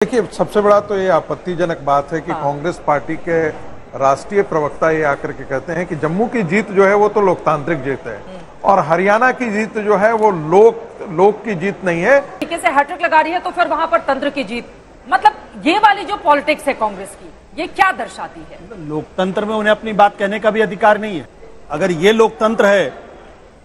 देखिए, सबसे बड़ा तो ये आपत्तिजनक बात है कि कांग्रेस पार्टी के राष्ट्रीय प्रवक्ता ये आकर के कहते हैं कि जम्मू की जीत जो है वो तो लोकतांत्रिक जीत है और हरियाणा की जीत जो है वो लोक की जीत नहीं है। तरीके से हैट्रिक लगा रही है तो फिर वहां पर तंत्र की जीत, मतलब ये वाली जो पॉलिटिक्स है कांग्रेस की, ये क्या दर्शाती है? लोकतंत्र में उन्हें अपनी बात कहने का भी अधिकार नहीं है। अगर ये लोकतंत्र है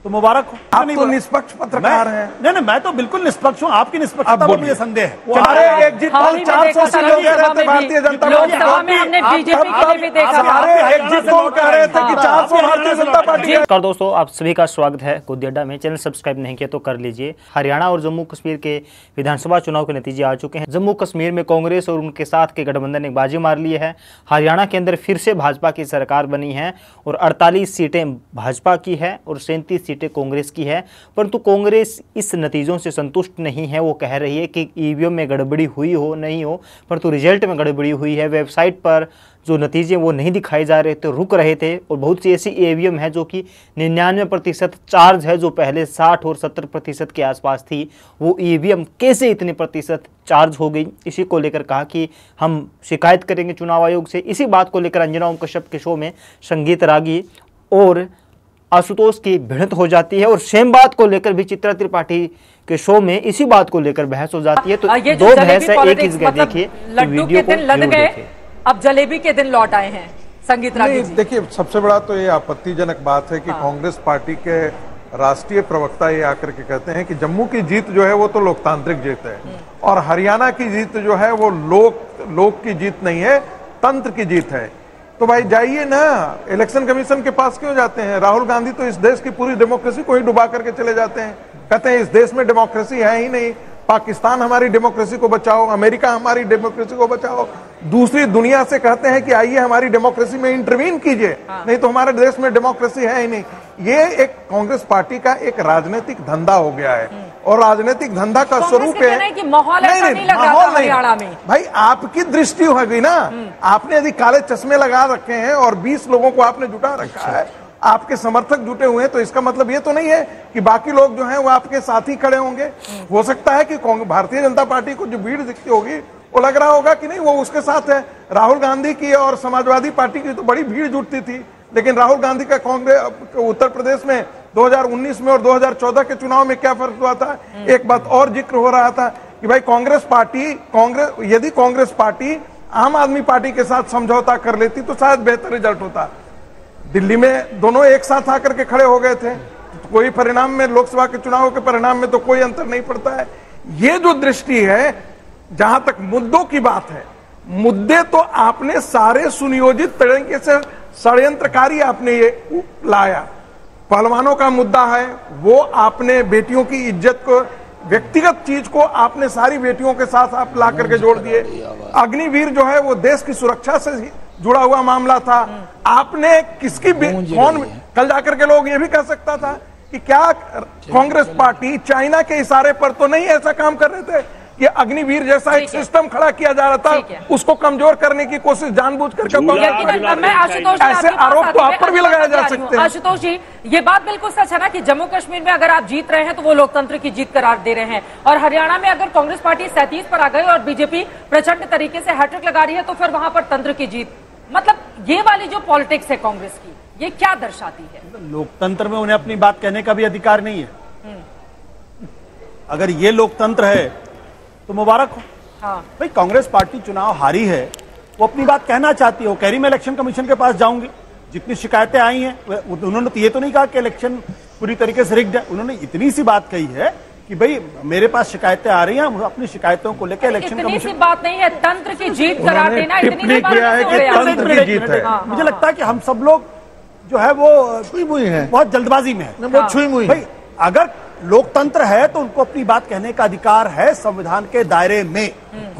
तो मुबारक हो। आप तो निष्पक्ष पत्रकार हैं। नहीं, मैं तो बिल्कुल निष्पक्ष हूँ। आपकी निष्पक्षता पर मुझे संदेह है। हमारे एग्जिट पोल 400 से लोग कह रहे थे भारतीय जनता पार्टी, हमने बीजेपी के लिए भी देखा। हमारे एग्जिट पोल कह रहे थे कि 400 भारतीय जनता पार्टी। नमस्कार दोस्तों, आप सभी का स्वागत है गोदी अड्डा में। चैनल सब्सक्राइब नहीं किया तो कर लीजिए। हरियाणा और जम्मू कश्मीर के विधानसभा चुनाव के नतीजे आ चुके हैं। जम्मू कश्मीर में कांग्रेस और उनके साथ के गठबंधन ने बाजी मार ली है। हरियाणा के अंदर फिर से भाजपा की सरकार बनी है और 48 सीटें भाजपा की है और 37 सीटें कांग्रेस की है। परंतु कांग्रेस इस नतीजों से संतुष्ट नहीं है। वो कह रही है कि ईवीएम में गड़बड़ी हुई हो नहीं हो, परंतु रिजल्ट में गड़बड़ी हुई है। वेबसाइट पर जो नतीजे वो नहीं दिखाए जा रहे थे, रुक रहे थे। और बहुत सी ऐसी ईवीएम है जो कि 99% चार्ज है, जो पहले 60 और 70% के आसपास थी। वो ईवीएम कैसे इतने प्रतिशत चार्ज हो गई, इसी को लेकर कहा कि हम शिकायत करेंगे चुनाव आयोग से। इसी बात को लेकर अंजना ओम कश्यप के शो में संगीत रागी और आशुतोष की भिड़ंत हो जाती है और सेम बात को लेकर भी चित्रा त्रिपाठी के शो में इसी बात को लेकर बहस हो जाती है। तो दो बहस है, एक ही जगह देखिए। लड्डू के दिन लद गए, अब जलेबी के दिन लौट आए हैं संगीत रागी जी। देखिए, सबसे बड़ा तो ये आपत्तिजनक बात है कि कांग्रेस पार्टी के राष्ट्रीय प्रवक्ता ये आकर के कहते हैं कि जम्मू की जीत जो है वो तो लोकतांत्रिक जीत है और हरियाणा की जीत जो है वो लोक की जीत नहीं है, तंत्र की जीत है। तो भाई जाइए ना, इलेक्शन कमीशन के पास क्यों जाते हैं? राहुल गांधी तो इस देश की पूरी डेमोक्रेसी को ही डुबा करके चले जाते हैं। कहते हैं इस देश में डेमोक्रेसी है ही नहीं, पाकिस्तान हमारी डेमोक्रेसी को बचाओ, अमेरिका हमारी डेमोक्रेसी को बचाओ। दूसरी दुनिया से कहते हैं कि आइए हमारी डेमोक्रेसी में इंटरवीन कीजिए, नहीं तो हमारे देश में डेमोक्रेसी है ही नहीं। ये एक कांग्रेस पार्टी का एक राजनीतिक धंधा हो गया है और राजनीतिक धंधा का स्वरूप है कि माहौल ऐसा नहीं लग रहा था हरियाणा में। भाई आपकी दृष्टि हो गई ना, आपने यदि काले चश्मे लगा रखे हैं और 20 लोगों को आपने जुटा रखा है, आपके समर्थक जुटे हुए हैं, तो इसका मतलब ये तो नहीं है कि बाकी लोग जो हैं वो आपके साथ ही खड़े होंगे। हो सकता है कि भारतीय जनता पार्टी को जो भीड़ दिखती होगी वो लग रहा होगा कि नहीं वो उसके साथ है। राहुल गांधी की और समाजवादी पार्टी की तो बड़ी भीड़ जुटती थी, लेकिन राहुल गांधी का कांग्रेस उत्तर प्रदेश में 2019 में और 2014 के चुनाव में क्या फर्क हुआ था? एक बात और जिक्र हो रहा था कि भाई यदि कांग्रेस पार्टी आम आदमी पार्टी के साथ समझौता कर लेती तो शायद बेहतर रिजल्ट होता। दिल्ली में दोनों एक साथ आकर के खड़े हो गए थे, तो कोई परिणाम में, लोकसभा के चुनाव के परिणाम में तो कोई अंतर नहीं पड़ता है। ये जो दृष्टि है, जहां तक मुद्दों की बात है, मुद्दे तो आपने सारे सुनियोजित तरीके से षड्यंत्रकारी आपने ये लाया। पहलवानों का मुद्दा है, वो आपने बेटियों की इज्जत को, व्यक्तिगत चीज को आपने सारी बेटियों के साथ आप ला करके जोड़ दिए। अग्निवीर जो है वो देश की सुरक्षा से जुड़ा हुआ मामला था। आपने किसकी कौन, कल जाकर के लोग ये भी कह सकता था कि क्या कांग्रेस पार्टी चाइना के इशारे पर तो नहीं ऐसा काम कर रहे थे कि अग्निवीर जैसा एक सिस्टम खड़ा किया जा रहा था, उसको कमजोर करने की कोशिश जानबूझ करके। ऐसे आरोप तो आप पर भी लगाया जा सकते हैं। आशुतोष जी, ये बात बिल्कुल सच है ना कि जम्मू कश्मीर में अगर आप जीत रहे हैं तो वो लोकतंत्र की जीत करार दे रहे हैं, और हरियाणा में अगर कांग्रेस पार्टी 37 पर आ गई और बीजेपी प्रचंड तरीके से हैट्रिक लगा रही है तो फिर वहां पर तंत्र की जीत, मतलब ये वाली जो पॉलिटिक्स है कांग्रेस की, ये क्या दर्शाती है? लोकतंत्र में उन्हें अपनी बात कहने का भी अधिकार नहीं है। अगर ये लोकतंत्र है तो मुबारक हो। भाई कांग्रेस पार्टी चुनाव हारी है, वो अपनी बात कहना चाहती है। वो कह रही मैं इलेक्शन कमीशन के पास जाऊंगी। जितनी शिकायतें आई हैं, उन्होंने तो ये तो नहीं कहा कि इलेक्शन पूरी तरीके से रिग्ड है। उन्होंने इतनी सी बात कही है कि भाई मेरे पास शिकायतें आ रही हैं, हम अपनी शिकायतों को लेकर इलेक्शन कमीशन। इतनी सी बात नहीं है, तंत्र की जीत करार देना इतनी किया है कि तंत्र की जीत है। मुझे लगता है कि हम सब लोग जो है वो बहुत जल्दबाजी में है। भाई अगर लोकतंत्र है तो उनको अपनी बात कहने का अधिकार है संविधान के दायरे में।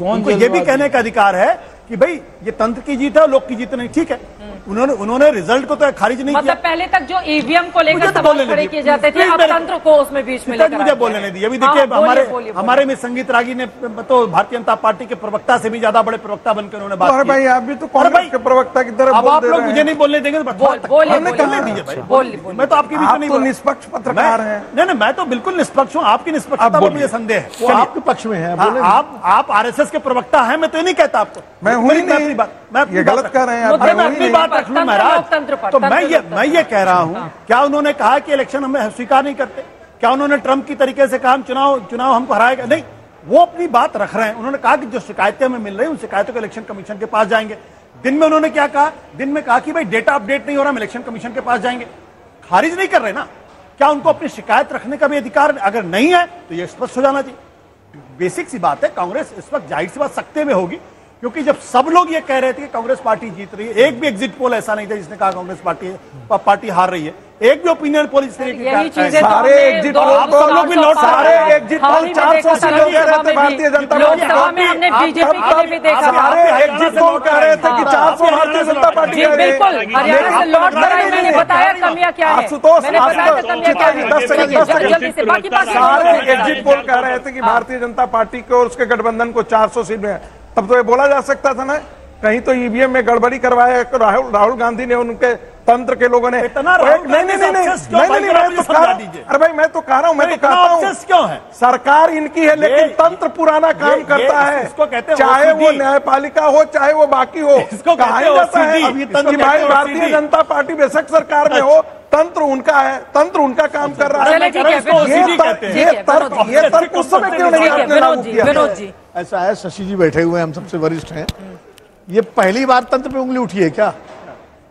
उनको ये भी कहने का अधिकार है कि भाई ये तंत्र की जीत है और लोक की जीत नहीं। ठीक है, उन्होंने रिजल्ट को तो खारिज नहीं मतलब किया। पहले तक जो ईवीएम को लेकर सवाल खड़े किए जाते थे, अब तंत्र को उसमें बीच में लेकर मुझे बोलने नहीं दिया। अभी देखिए हमारे में संगीत रागी ने तो भारतीय जनता पार्टी के प्रवक्ता से भी ज्यादा बड़े प्रवक्ता बनकर उन्होंने बात की। भाई आप भी तो कांग्रेस के प्रवक्ता की तरह अब आप लोग मुझे नहीं बोलने देंगे तो मैं तो आपकी भी नहीं, निष्पक्ष पत्रकार है। नहीं, मैं तो बिल्कुल निष्पक्ष हूँ। आपकी निष्पक्षता पर मुझे संदेह है। वो आपके पक्ष में है। आप आरएसएस के प्रवक्ता हैं, मैं तो नहीं कहता आपको। मैं हूं ही नहीं, मैं ये गलत कर रहे हैं आप। मैं अपनी बात रख लूं महाराज, तो मैं ये कह रहा हूं, क्या उन्होंने कहा कि इलेक्शन हम स्वीकार नहीं करते? क्या उन्होंने ट्रंप की तरीके से कहा हम चुनाव हमको हराएगा? नहीं, वो अपनी बात रख रहे हैं। उन्होंने कहा कि जो शिकायतें हमें मिल रही हैं उन शिकायतों को इलेक्शन कमीशन के पास जाएंगे। दिन में उन्होंने क्या कहा? दिन में कहा कि भाई डेटा अपडेट नहीं हो रहा, हम इलेक्शन कमीशन के पास जाएंगे। खारिज नहीं कर रहे ना। क्या उनको अपनी शिकायत रखने का भी अधिकार अगर नहीं है तो ये स्पष्ट हो जाना चाहिए। बेसिक सी बात है। कांग्रेस इस वक्त जाहिर सी बात सत्ते में होगी, क्योंकि जब सब लोग ये कह रहे थे कि कांग्रेस पार्टी जीत रही है, एक भी एग्जिट पोल ऐसा नहीं था जिसने कहा कांग्रेस पार्टी हार रही है। एक भी ओपिनियन पोल इस तरीके सारे एग्जिट पोल 400 सीट हो गए थे भारतीय जनता पार्टी। हमने बीजेपी के लिए भी देखा, सारे एग्जिट पोल कह रहे थे कि 400 भारतीय जनता पार्टी। बिल्कुल हरियाणा से लौट कर आई, मैंने बताया कमियां क्या है। सारे एग्जिट पोल कह रहे थे कि भारतीय जनता पार्टी को और उसके गठबंधन को 400 सीट में। तब तो ये बोला जा सकता था ना, कहीं तो ईवीएम में गड़बड़ी करवाया राहुल गांधी ने, उनके तंत्र के लोगों ने। नहीं, अरे भाई मैं तो कह रहा हूं, मैं तो कहता हूं क्यों है? सरकार इनकी है लेकिन तंत्र पुराना काम करता है, चाहे वो न्यायपालिका हो चाहे वो बाकी हो। कहा जाता है भारतीय जनता पार्टी बेशक सरकार में हो, तंत्र उनका है, तंत्र उनका काम कर रहा है। ये तर्क उस समय क्यों नहीं आपने लागू किया? ऐसा है, शशि जी बैठे हुए हैं, हम सबसे वरिष्ठ हैं। ये पहली बार तंत्र पे उंगली उठी है क्या?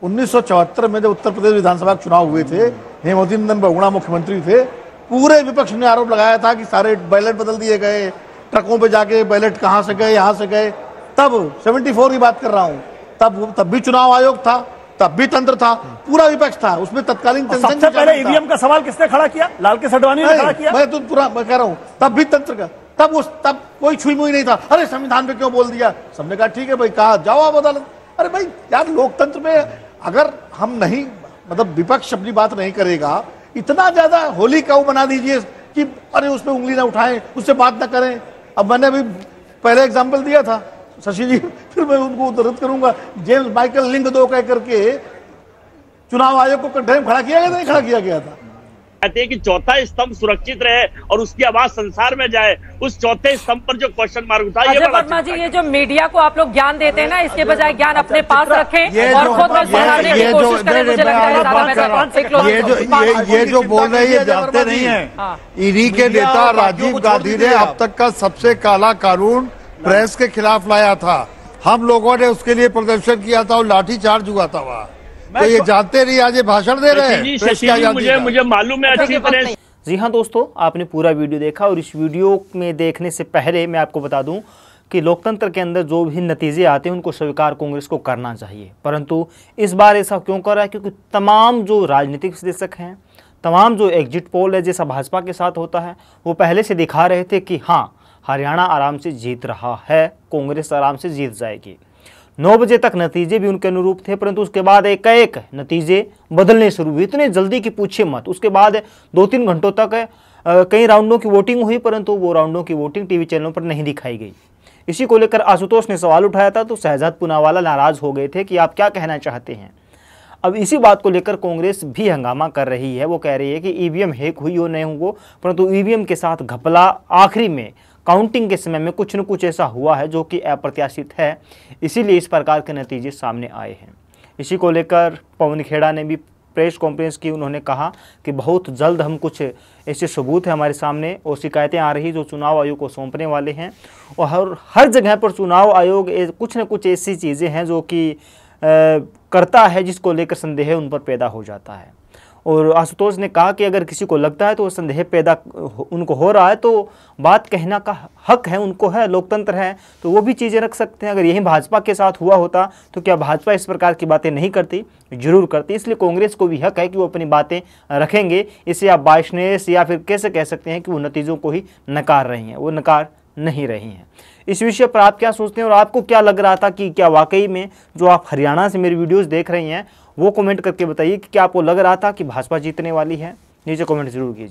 1974 में जब उत्तर प्रदेश विधानसभा चुनाव हुए थे, हेमवती नंदन बहुगुणा मुख्यमंत्री थे, पूरे विपक्ष ने आरोप लगाया था कि सारे बैलेट बदल दिए गए, ट्रकों पे जाके बैलेट कहां से गए, यहां से गए। तब 74 की बात कर रहा हूं, तब भी चुनाव आयोग था, तब भी तंत्र था, पूरा विपक्ष था, उसमें तत्कालीन सबसे पहले ईवीएम का सवाल किसने खड़ा किया? लाल कृष्ण आडवाणी ने खड़ा किया। मैं तो पूरा मैं कह रहा हूं, तब भी तंत्र का, तब कोई छुई मुई नहीं था। अरे संविधान पे क्यों बोल दिया? सबने कहा ठीक है भाई, कहा जाओ आप अदालत। अरे भाई यार, लोकतंत्र में अगर हम नहीं, मतलब विपक्ष अपनी बात नहीं करेगा, इतना ज्यादा होली का वो बना दीजिए कि अरे उसमें उंगली ना उठाएं, उससे बात ना करें। अब मैंने अभी पहले एग्जाम्पल दिया था शशि जी, फिर मैं उनको उद्धृत करूंगा। जेम्स माइकल लिंग 2 कह करके चुनाव आयोग को कंटेम खड़ा किया गया था, नहीं खड़ा किया गया था? कहते हैं कि चौथा स्तंभ सुरक्षित रहे और उसकी आवाज संसार में जाए। उस चौथे स्तंभ पर जो क्वेश्चन मार्क उठा, ये वर्मा जी, ये जो मीडिया को आप लोग ज्ञान देते हैं ना, इसके बजाय ज्ञान अपने पास रखें और खुद में सुधारने की कोशिश करें। मुझे लगता है ये जो बोल रहे हैं जानते नहीं है। ईडी के नेता राजीव गांधी ने अब तक का सबसे काला कानून प्रेस के खिलाफ लाया था। हम लोगों ने उसके लिए प्रदर्शन किया था और लाठीचार्ज हुआ था वहाँ। तो ये जानते नहीं, आज ये भाषण दे रहे हैं। मुझे मालूम है अच्छी तरह। जी हाँ दोस्तों, आपने पूरा वीडियो देखा और इस वीडियो में देखने से पहले मैं आपको बता दूं कि लोकतंत्र के अंदर जो भी नतीजे आते हैं उनको स्वीकार कांग्रेस को करना चाहिए, परंतु इस बार ऐसा क्यों कर रहा है? क्योंकि तमाम जो राजनीतिक विश्लेषक हैं, तमाम जो एग्जिट पोल है जैसा भाजपा के साथ होता है, वो पहले से दिखा रहे थे कि हाँ हरियाणा आराम से जीत रहा है, कांग्रेस आराम से जीत जाएगी। 9 बजे तक नतीजे भी उनके अनुरूप थे, परंतु उसके बाद एक नतीजे बदलने शुरू हुए, इतने जल्दी कि पूछे मत। उसके बाद 2-3 घंटों तक कई राउंडों की वोटिंग हुई, परंतु वो राउंडों की वोटिंग टीवी चैनलों पर नहीं दिखाई गई। इसी को लेकर आशुतोष ने सवाल उठाया था, तो शहजाद पूनावाला नाराज हो गए थे कि आप क्या कहना चाहते हैं। अब इसी बात को लेकर कांग्रेस भी हंगामा कर रही है। वो कह रही है कि ईवीएम हैक हुई हो नहीं हो, परंतु ईवीएम के साथ घपला आखिरी में काउंटिंग के समय में कुछ न कुछ ऐसा हुआ है जो कि अप्रत्याशित है, इसीलिए इस प्रकार के नतीजे सामने आए हैं। इसी को लेकर पवन खेड़ा ने भी प्रेस कॉन्फ्रेंस की। उन्होंने कहा कि बहुत जल्द हम कुछ ऐसे सबूत हैं हमारे सामने और शिकायतें आ रही जो चुनाव आयोग को सौंपने वाले हैं, और हर जगह पर चुनाव आयोग कुछ न कुछ ऐसी चीज़ें हैं जो कि करता है जिसको लेकर संदेह उन पर पैदा हो जाता है। और आशुतोष ने कहा कि अगर किसी को लगता है तो संदेह पैदा उनको हो रहा है तो बात कहना का हक है उनको, है, लोकतंत्र है, तो वो भी चीज़ें रख सकते हैं। अगर यही भाजपा के साथ हुआ होता तो क्या भाजपा इस प्रकार की बातें नहीं करती? जरूर करती। इसलिए कांग्रेस को भी हक है कि वो अपनी बातें रखेंगे। इसे आप बाइशनेस या फिर कैसे कह सकते हैं कि वो नतीजों को ही नकार रही हैं, वो नकार नहीं रही हैं। इस विषय पर आप क्या सोचते हैं और आपको क्या लग रहा था कि क्या वाकई में जो आप हरियाणा से मेरी वीडियोस देख रही हैं वो कमेंट करके बताइए कि क्या आपको लग रहा था कि भाजपा जीतने वाली है। नीचे कमेंट जरूर कीजिए।